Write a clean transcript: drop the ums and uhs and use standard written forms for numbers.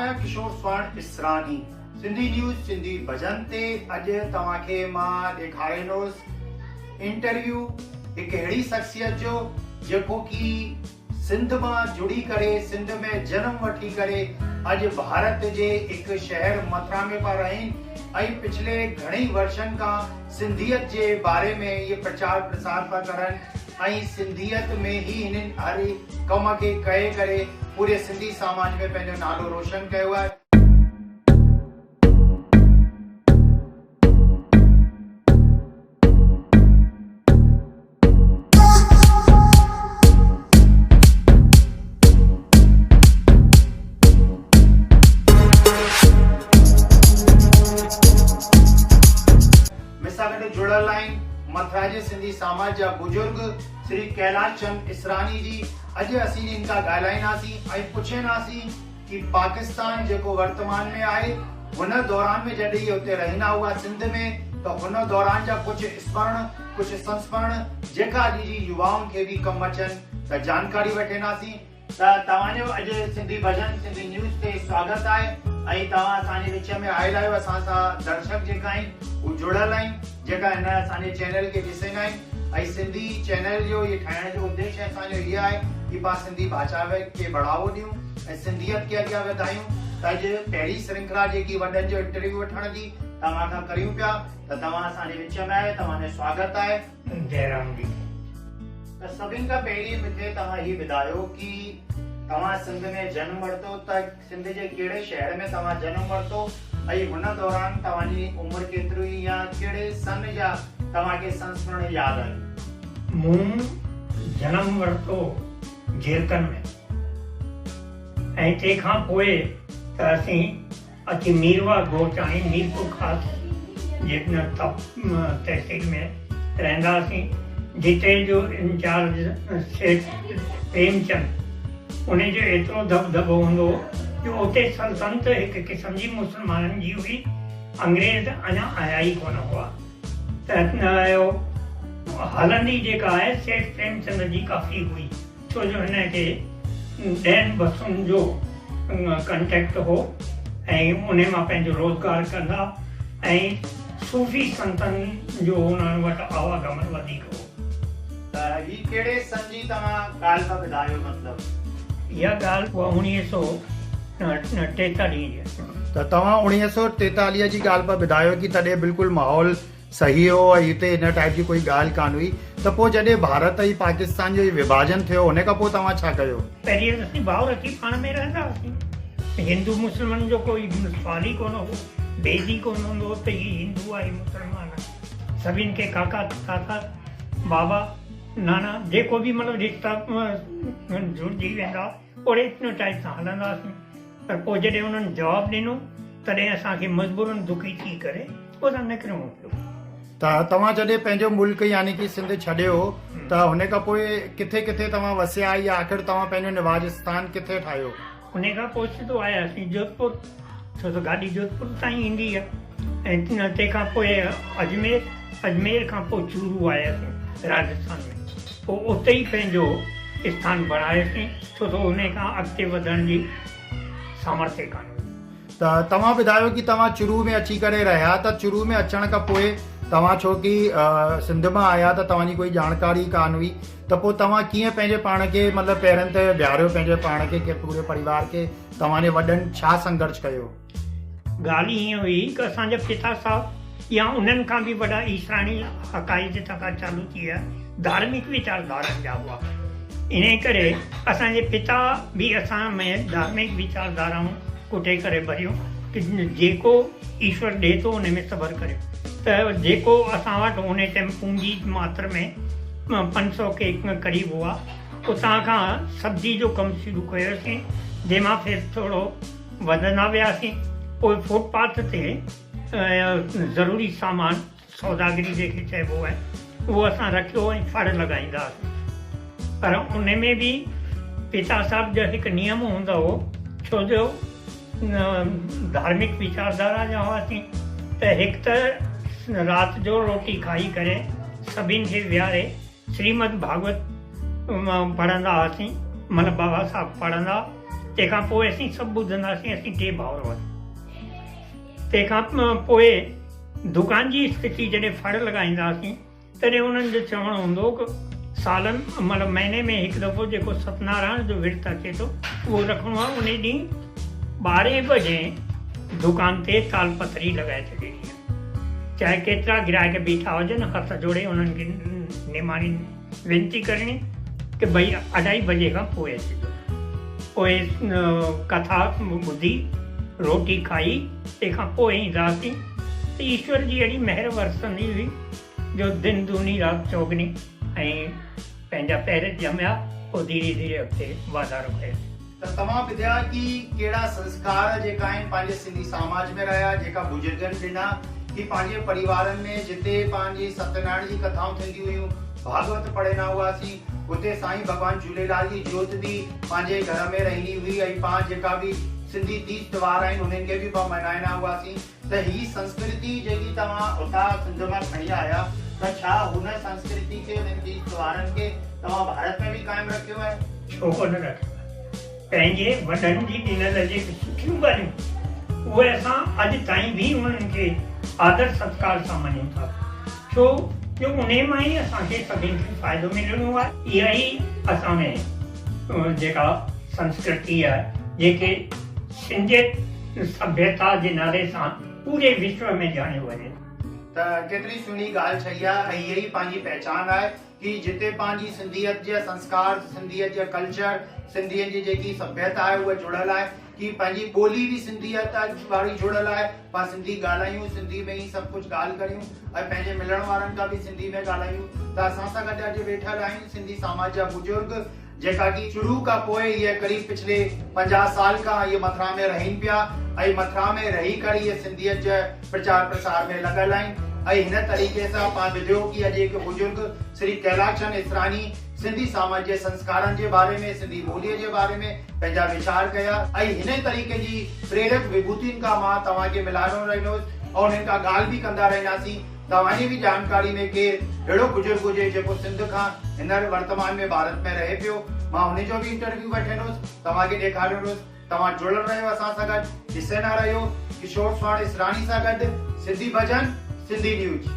आहियां किशोर स्वर्ण इसरानी। सिंधी न्यूज़ सिंधी भजन ते अॼु तव्हांखे मां ॾेखारींदुसि इंटरव्यू हिकु अहिड़ी शख़्सियत जो जेको कि सिंध मां जुड़ी करे सिंध में जन्म वठी करे अॼु भारत जे हिकु शहर मथुरा में पिया रहनि ऐं पिछले घणई वर्षनि खां सिंधियत जे बारे में ये प्रचार प्रसार पिया करनि ऐं सिंधियत में ही हिननि हर कम खे कहे करे पूरे सिंधी समाज में पंहिंजो नालो रोशन कयो आहे। जुड़ल आहिनि मथुरा जे सिंधी समाज जा बुजुर्ग श्री कैलाश चंद इसरानी जी। अॼु असीं हिन खां ॻाल्हाईंदासीं ऐं पुछंदासीं कि पाकिस्तान जेको वर्तमान में आहे हुन दौरान में जॾहिं हुते रहंदा हुआ सिंध में त हुन दौरान जा कुझु स्मरण कुझु संस्मरण जेका अॼु जी युवाउनि खे बि कमु अचनि त जानकारी वठंदासीं। त तव्हांजो अॼु सिंधी भजन सिंधी न्यूज़ ते स्वागत आहे ऐं तव्हां असांजे विच में आयल आहियो। असां सां दर्शक जेका आहिनि उहे जुड़ल आहिनि जेका हिन असांजे चैनल खे ॾिसंदा आहिनि ऐं सिंधी चैनल जो ये ठाहिण जो उद्देश्य असांजो इहो आहे कि पाण सिंधी भाषा खे बढ़ावो ॾियूं ऐं सिंधियत खे अॻियां वधायूं। त अॼु पहिरीं श्रृंखला जेकी वॾनि जो इंटरव्यू वठण जी तव्हां खां करियूं पिया त तव्हां असांजे विच में आहे, तव्हांजो स्वागत आहे। जयराम जी। त सभिनि खां पहिरीं मूंखे तव्हां हीअ ॿुधायो कि तव्हां सिंध में जनम वरितो त सिंध जे कहिड़े शहर में तव्हां जनम वरितो ऐं हुन दौरान तव्हांजी उमिरि केतिरी या कहिड़े सन जा तव्हांखे संस्मरण यादि आहिनि? मूं जनम वरितो झिरकनि में ऐं तंहिंखां पोइ त असीं अची मीरवा ॻोठ आहे मीरपुर ख़ासि जे तहसील में रहंदा हुआसीं जिते जो इंचार्ज सेठ प्रेमचंद उन जो एतिरो दबदबो हूंदो जो उते सल्तनत हिकु क़िस्म जी मुस्लमाननि जी हुई, अंग्रेज अञा आया ई कोन हुआ। त हलंदी जेका आहे सेठ प्रेमचंद जी काफ़ी हुई छो जो हिनखे 10 बसुनि जो कंटेक्ट हो ऐं उन मां पंहिंजो रोज़गार कंदा ऐं सूफ़ी संतनि जो उन्हनि वटि आवागमन वधीक हो। त ही कहिड़े सन जी तव्हां ॻाल्हि था ॿुधायो? मतिलबु इहा ॻाल्हि उहा 1943 जी। त तव्हां 1943 जी ॻाल्हि पिया ॿुधायो कि तॾहिं बिल्कुलु माहौल सही हो ऐं हिते हिन टाइप जी कोई ॻाल्हि कान हुई। त पोइ जॾहिं भारत ऐं पाकिस्तान जो विभाजन थियो हुन खां पोइ तव्हां छा कयो? पहिरीं असीं भाउर अची पाण में रहंदा हुआसीं। हिंदू मुस्लमान जो कोई सुवाल ई कोन हो, भेद ई कोन हूंदो त हीउ हिंदू आहे मुस्लमान आहे। सभिनि खे काका काका बाबा नाना जेको बि मतिलबु रिश्ता जुड़जी वेंदा ओड़े टाइप सां हलंदा हुआसीं। पर पोइ जॾहिं उन्हनि जवाबु ॾिनो तॾहिं असांखे मजबूरन दुखी थी करे उतां निकिरणो पियो। त तव्हां जॾहिं पंहिंजो मुल्क यानी कि सिंध छॾियो त हुन खां पोइ किथे किथे तव्हां वसिया या आख़िर तव्हां पंहिंजो निवास स्थान किथे ठाहियो? उन खां पोइ सिधो आयासीं जोधपुर, छो त गाॾी जोधपुर ताईं ईंदी आहे ऐं तंहिंखां पोइ अजमेर खां पोइ चूरू आयासीं राजस्थान में। पोइ उते ई पंहिंजो स्थान बणायोसीं छो त उन खां अॻिते वधण जी सामर्थ्य कान हुई। त तव्हां ॿुधायो कि तव्हां चूरू में अची करे रहिया त चूरू में अचण खां पोइ तव्हां छो कि सिंध मां आया त तव्हांजी कोई जानकारी कान हुई त पोइ तव्हां कीअं पंहिंजे पाण खे मतिलबु पहिरनि ते बीहारियो पंहिंजे पाण खे पूरे परिवार खे? तव्हांजे वॾनि छा संघर्ष कयो? ॻाल्हि हीअं हुई कि असांजा पिता साहब या उन्हनि खां बि वॾा ईसानी हक़ाइक़ खां चालू थी विया धार्मिक विचारधारनि जा हुआ। इन करे असांजे पिता बि असां में धार्मिक विचारधाराऊं कुटे करे भरियूं कि जेको ईश्वर ॾिए थो उन में सबर करियो। त जेको असां वटि उन टाइम पूंजी मात्र में 500 के क़रीब हुआ उतां खां सब्जी जो कमु शुरू कयोसीं जंहिंमां फिर थोरो वधंदा वियासीं। पोइ फुटपाथ ते ज़रूरी सामान सौदागरी जेके चइबो आहे उहो असां रखियो ऐं फड़ लॻाईंदा हुआसीं। पर उन में बि पिता साहिब जो हिकु नियम हूंदो हो छो जो धार्मिक विचारधारा जा हुआसीं त हिकु त राति जो रोटी खाई करे सभिनि खे विहारे श्रीमद भागवत पढ़ंदा हुआसीं। मतिलबु बाबा साहिब पढ़ंदा तंहिंखां पोइ असीं सभु ॿुधंदासीं, असीं 2 भाउर हुआ। तंहिंखां पोइ दुकान जी स्थिति जॾहिं फड़ लॻाईंदासीं तॾहिं उन्हनि जो चवणु हूंदो कि सालनि मतिलबु महीने में हिकु दफ़ो जेको सत्यनारायण जो विर्त अचे थो उहो रखिणो आहे। उन ॾींहुं 12 बजे दुकान ते तालपत्री लॻाए छॾिणी आहे। चाहे केतिरा ग्राहक बीठा हुजनि, हथ जोड़े उन्हनि खे निमाणी वेनती करणी कि भई 2:30 बजे खां पोइ अचिजो। पोइ कथा ॿुधी रोटी खाई तंहिंखां पोइ ईंदासीं त ईश्वर जी अहिड़ी महिर वरसंदी हुई जो दिन दूनी राति चौगनी ऐं पंहिंजा पैर ॼमिया, पोइ धीरे धीरे अॻिते वाधारो कयो। त तव्हां ॿुधिया कि कहिड़ा संस्कार जेका आहिनि पंहिंजे सिंधी समाज में रहिया, जेका बुजुर्गनि ॾिना कि पंहिंजे परिवारनि में जिते पंहिंजी सत्यनारायण जी कथाऊं थींदियूं हुयूं, भागवत पढ़ंदा हुआसीं, उते साईं भॻवान झूलेलाल जी जोत बि पंहिंजे घर में रहंदी हुई ऐं पाण जेका बि सिंधी तीज त्योहार आहिनि उन्हनि खे बि पाण मल्हाईंदा हुआसीं। त ही संस्कृति जेकी तव्हां उतां सिंध मां खणी आया, त छा हुन संस्कृति खे, हुननि तीज त्योहारनि खे तव्हां भारत में बि कायम रखियो आहे? छो कोन रखियो आहे? पंहिंजे वॾनि जी ॾिनल जेके सुठियूं ॻाल्हियूं उहे असां अॼु ताईं बि उन्हनि खे आदर सत्कार सां मञूं था। छो जो उन मां ई असांखे सभिनि खे फ़ाइदो मिलणो आहे। इहा ई असां में जेका संस्कृति आहे, जेके सिंधियत सभ्यता जे नाले सां पूरे विश्व में ॼाणियो वञे। त केतिरी सुहिणी ॻाल्हि चई आहे ऐं इहा ई पंहिंजी पहचान आहे कि जिते पंहिंजी सिंधियत जा संस्कार, सिंधियत जा कल्चर, सिंधियुनि जी जेकी सभ्यता आहे उहा जुड़ियल आहे, कि पंहिंजी ॿोली बि सिंधियत वारी जुड़ियल आहे। पाण सिंधी ॻाल्हायूं, सिंधी में ई सभु कुझु ॻाल्हि करियूं ऐं पंहिंजे मिलण वारनि खां बि सिंधी में ॻाल्हायूं। त असां सां गॾु अॼु वेठल आहिनि सिंधी समाज जा बुजुर्ग, जेका कि शुरू खां पोइ इहे करीब पिछले 50 साल खां इहे मथुरा में रहनि पिया ऐं मथुरा में रही करे इहे सिंधियत जे प्रचार प्रसार में लॻल आहिनि। ऐं हिन तरीक़े सां पाण ॿुधियो कि अॼु हिकु बुजुर्ग श्री कैलाश चंद इसरानी सिंधी समाज जे संस्कारनि जे बारे में, सिंधी ॿोलीअ जे बारे में पंहिंजा वीचार कया ऐं हिन तरीक़े जी प्रेरक विभूतियुनि खां मां तव्हांखे मिलाइणो रहंदुसि और हिन खां ॻाल्हि बि कंदा रहंदासीं। तव्हांजी बि जानकारी में केरु अहिड़ो बुजुर्ग हुजे जेको सिंध खां हींअर वर्तमान में भारत में रहे पियो, मां हुनजो बि इंटरव्यू वठंदुसि, तव्हांखे ॾेखारींदुसि। तव्हां जुड़ियल रहियो असां सां गॾु, ॾिसंदा रहियो किशोर स्वामी इसरानी सां गॾु सिंधी भजन, सिंधी न्यूज़।